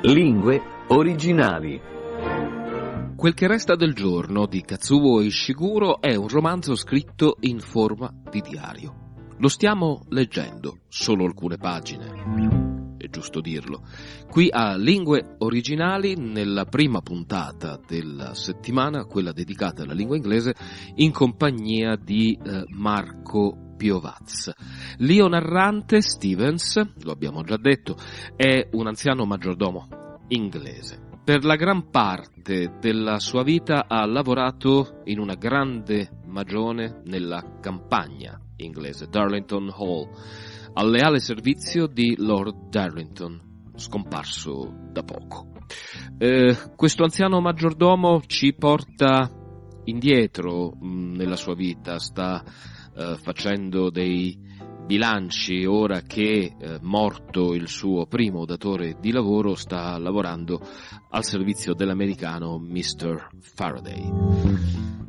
Lingue originali. Quel che resta del giorno di Kazuo Ishiguro è un romanzo scritto in forma di diario. Lo stiamo leggendo, solo alcune pagine, è giusto dirlo. Qui a Lingue Originali, nella prima puntata della settimana, quella dedicata alla lingua inglese, in compagnia di Marco Piovaz. L'io narrante, Stevens, lo abbiamo già detto, è un anziano maggiordomo inglese. Per la gran parte della sua vita ha lavorato in una grande magione nella campagna inglese, Darlington Hall, al leale servizio di Lord Darlington, scomparso da poco. Questo anziano maggiordomo ci porta indietro nella sua vita, sta facendo dei bilanci ora che, morto il suo primo datore di lavoro, sta lavorando al servizio dell'americano Mr. Faraday.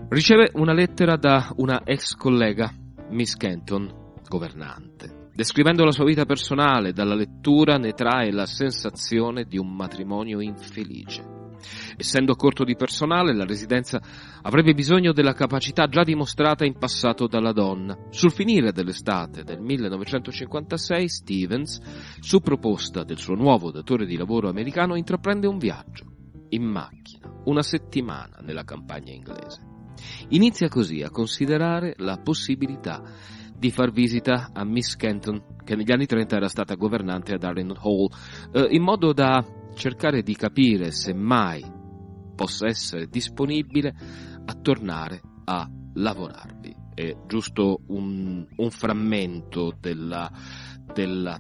Riceve una lettera da una ex collega, Miss Kenton, governante. Descrivendo la sua vita personale, dalla lettura ne trae la sensazione di un matrimonio infelice. Essendo corto di personale, la residenza avrebbe bisogno della capacità già dimostrata in passato dalla donna. Sul finire dell'estate del 1956, Stevens, su proposta del suo nuovo datore di lavoro americano, intraprende un viaggio in macchina, una settimana nella campagna inglese. Inizia così a considerare la possibilità di far visita a Miss Kenton, che negli anni 30 era stata governante a Darlington Hall, in modo da cercare di capire se mai possa essere disponibile a tornare a lavorarvi. È giusto un frammento della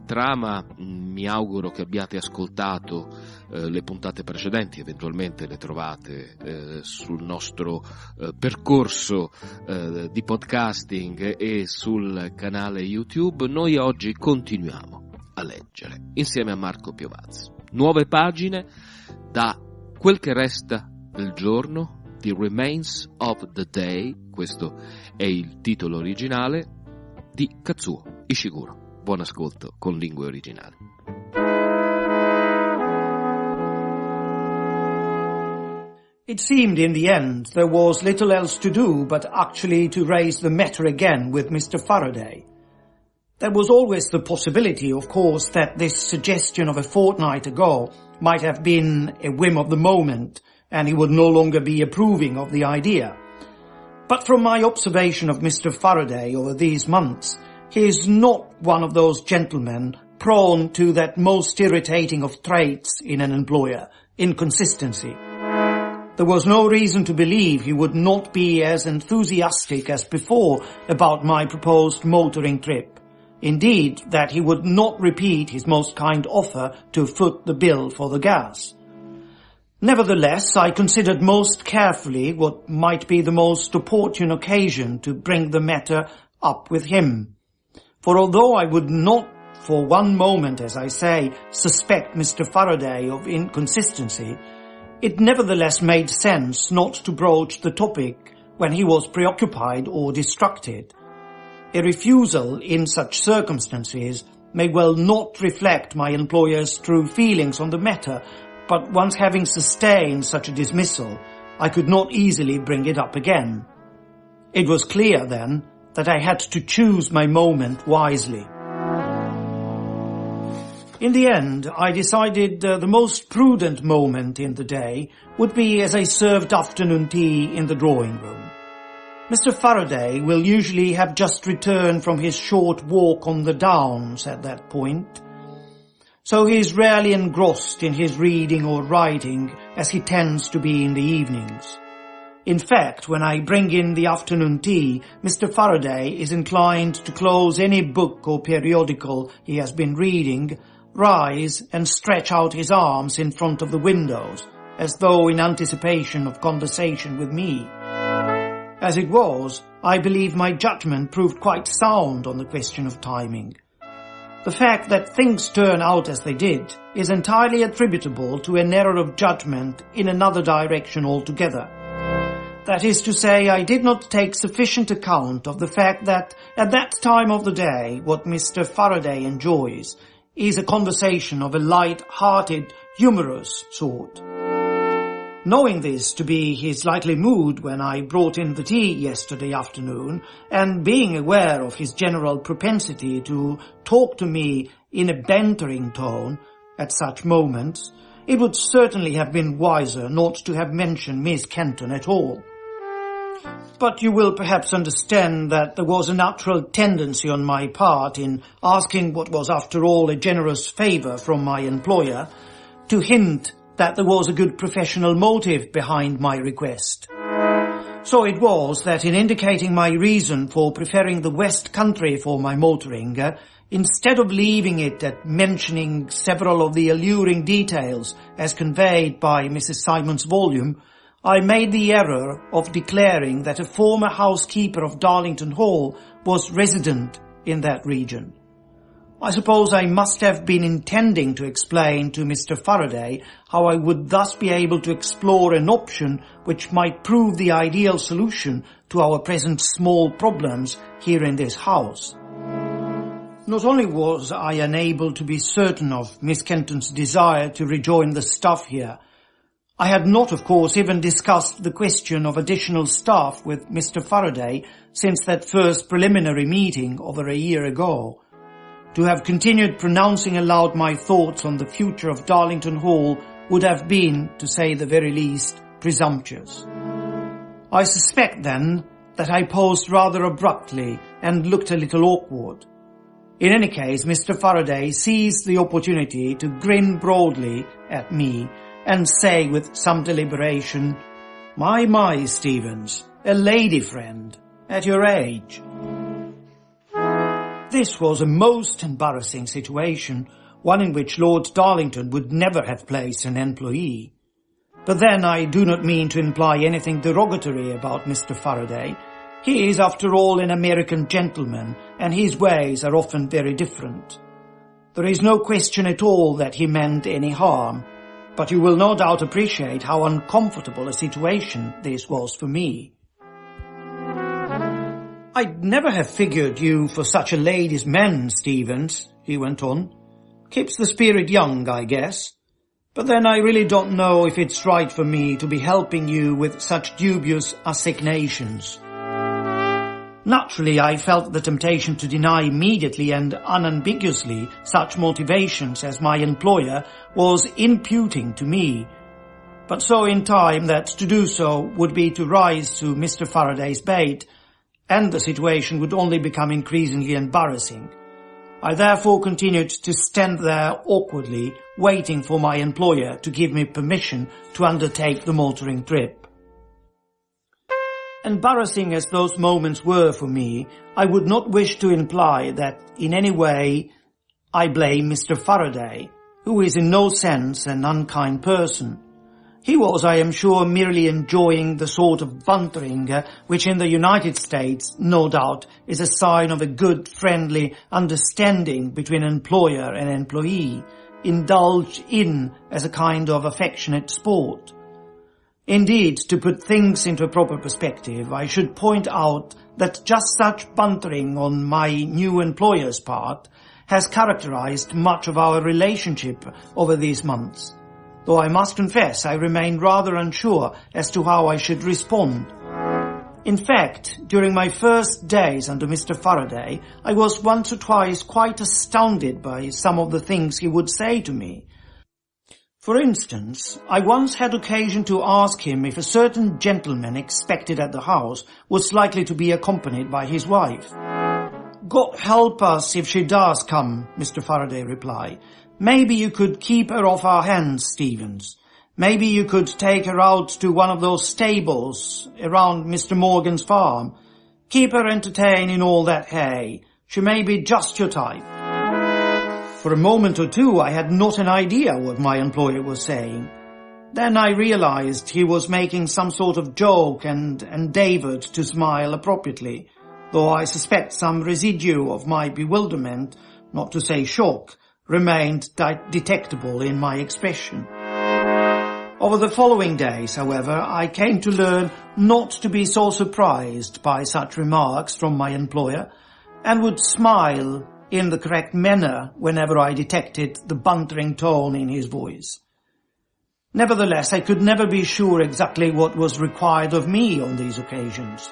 trama. Mi auguro che abbiate ascoltato le puntate precedenti, eventualmente le trovate sul nostro percorso di podcasting e sul canale YouTube. Noi oggi continuiamo a leggere insieme a Marco Piovaz nuove pagine da Quel che resta del giorno, The Remains of the Day, questo è il titolo originale, di Kazuo Ishiguro. Buon ascolto con Lingue Originali. It seemed in the end there was little else to do but actually to raise the matter again with Mr. Faraday. There was always the possibility, of course, that this suggestion of a fortnight ago might have been a whim of the moment, and he would no longer be approving of the idea. But from my observation of Mr. Faraday over these months, he is not one of those gentlemen prone to that most irritating of traits in an employer, inconsistency. There was no reason to believe he would not be as enthusiastic as before about my proposed motoring trip. Indeed, that he would not repeat his most kind offer to foot the bill for the gas. Nevertheless, I considered most carefully what might be the most opportune occasion to bring the matter up with him. For although I would not for one moment, as I say, suspect Mr. Faraday of inconsistency, it nevertheless made sense not to broach the topic when he was preoccupied or distracted. A refusal in such circumstances may well not reflect my employer's true feelings on the matter, but once having sustained such a dismissal, I could not easily bring it up again. It was clear, then, that I had to choose my moment wisely. In the end, I decided the most prudent moment in the day would be as I served afternoon tea in the drawing room. Mr. Faraday will usually have just returned from his short walk on the downs at that point, so he is rarely engrossed in his reading or writing as he tends to be in the evenings. In fact, when I bring in the afternoon tea, Mr. Faraday is inclined to close any book or periodical he has been reading, rise and stretch out his arms in front of the windows, as though in anticipation of conversation with me. As it was, I believe my judgment proved quite sound on the question of timing. The fact that things turn out as they did is entirely attributable to an error of judgment in another direction altogether. That is to say, I did not take sufficient account of the fact that at that time of the day what Mr. Faraday enjoys is a conversation of a light-hearted, humorous sort. Knowing this to be his likely mood when I brought in the tea yesterday afternoon, and being aware of his general propensity to talk to me in a bantering tone at such moments, it would certainly have been wiser not to have mentioned Miss Kenton at all. But you will perhaps understand that there was a natural tendency on my part in asking what was after all a generous favour from my employer to hint that there was a good professional motive behind my request. So it was that in indicating my reason for preferring the West Country for my motoring, instead of leaving it at mentioning several of the alluring details as conveyed by Mrs. Simon's volume, I made the error of declaring that a former housekeeper of Darlington Hall was resident in that region. I suppose I must have been intending to explain to Mr. Faraday how I would thus be able to explore an option which might prove the ideal solution to our present small problems here in this house. Not only was I unable to be certain of Miss Kenton's desire to rejoin the staff here, I had not, of course, even discussed the question of additional staff with Mr. Faraday since that first preliminary meeting over a year ago. To have continued pronouncing aloud my thoughts on the future of Darlington Hall would have been, to say the very least, presumptuous. I suspect, then, that I paused rather abruptly and looked a little awkward. In any case, Mr. Faraday seized the opportunity to grin broadly at me and say with some deliberation, My, Stevens, a lady friend, at your age." This was a most embarrassing situation, one in which Lord Darlington would never have placed an employee. But then I do not mean to imply anything derogatory about Mr. Faraday. He is, after all, an American gentleman, and his ways are often very different. There is no question at all that he meant any harm, but you will no doubt appreciate how uncomfortable a situation this was for me. "I'd never have figured you for such a ladies' man, Stevens," he went on. "Keeps the spirit young, I guess. But then I really don't know if it's right for me to be helping you with such dubious assignations." Naturally, I felt the temptation to deny immediately and unambiguously such motivations as my employer was imputing to me, but so in time that to do so would be to rise to Mr. Faraday's bait, and the situation would only become increasingly embarrassing. I therefore continued to stand there awkwardly, waiting for my employer to give me permission to undertake the motoring trip. Embarrassing as those moments were for me, I would not wish to imply that in any way I blame Mr. Faraday, who is in no sense an unkind person. He was, I am sure, merely enjoying the sort of bantering which in the United States, no doubt, is a sign of a good, friendly understanding between employer and employee, indulged in as a kind of affectionate sport. Indeed, to put things into a proper perspective, I should point out that just such bantering on my new employer's part has characterized much of our relationship over these months, though I must confess I remain rather unsure as to how I should respond. In fact, during my first days under Mr. Faraday, I was once or twice quite astounded by some of the things he would say to me. For instance, I once had occasion to ask him if a certain gentleman expected at the house was likely to be accompanied by his wife. "God help us if she does come," Mr. Faraday replied. "Maybe you could keep her off our hands, Stevens. Maybe you could take her out to one of those stables around Mr. Morgan's farm. Keep her entertained in all that hay. She may be just your type." For a moment or two I had not an idea what my employer was saying. Then I realized he was making some sort of joke and endeavored to smile appropriately, though I suspect some residue of my bewilderment not to say shock, remained detectable in my expression. Over the following days, however, I came to learn not to be so surprised by such remarks from my employer, and would smile in the correct manner whenever I detected the bantering tone in his voice. Nevertheless, I could never be sure exactly what was required of me on these occasions.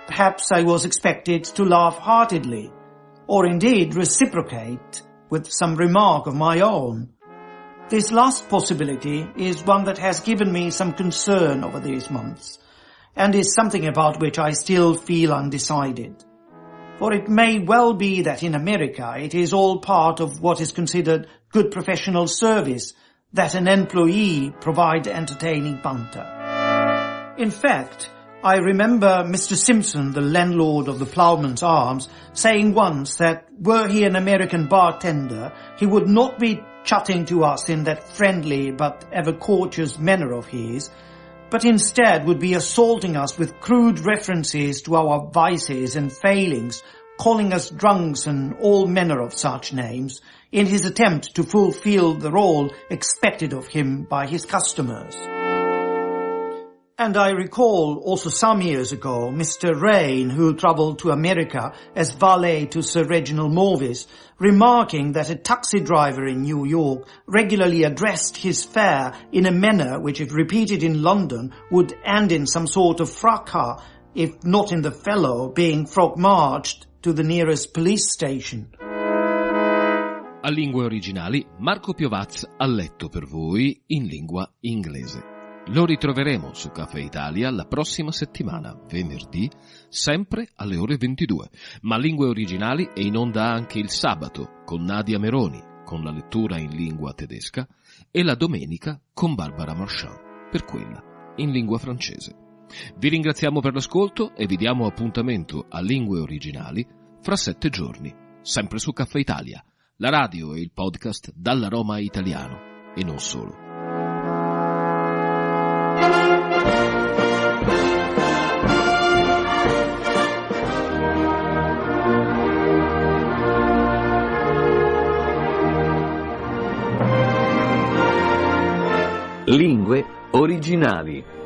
Perhaps I was expected to laugh heartedly, or indeed reciprocate with some remark of my own. This last possibility is one that has given me some concern over these months, and is something about which I still feel undecided. For it may well be that in America it is all part of what is considered good professional service that an employee provide entertaining banter. In fact, I remember Mr. Simpson, the landlord of the Ploughman's Arms, saying once that were he an American bartender, he would not be chatting to us in that friendly but ever courteous manner of his, but instead would be assaulting us with crude references to our vices and failings, calling us drunks and all manner of such names, in his attempt to fulfill the role expected of him by his customers. And I recall also some years ago Mr. Rain, who travelled to America as valet to Sir Reginald Morvis, remarking that a taxi driver in New York regularly addressed his fare in a manner which, if repeated in London, would end in some sort of fracas, if not in the fellow being frog-marched to the nearest police station. A Lingue Originali, Marco Piovaz ha letto per voi in lingua inglese. Lo ritroveremo su Caffè Italia la prossima settimana, venerdì, sempre alle ore 22. Ma Lingue Originali è in onda anche il sabato con Nadia Meroni, con la lettura in lingua tedesca, e la domenica con Barbara Marchand, per quella in lingua francese. Vi ringraziamo per l'ascolto e vi diamo appuntamento a Lingue Originali fra 7 giorni, sempre su Caffè Italia, la radio e il podcast dall'aroma italiano, e non solo. Lingue Originali.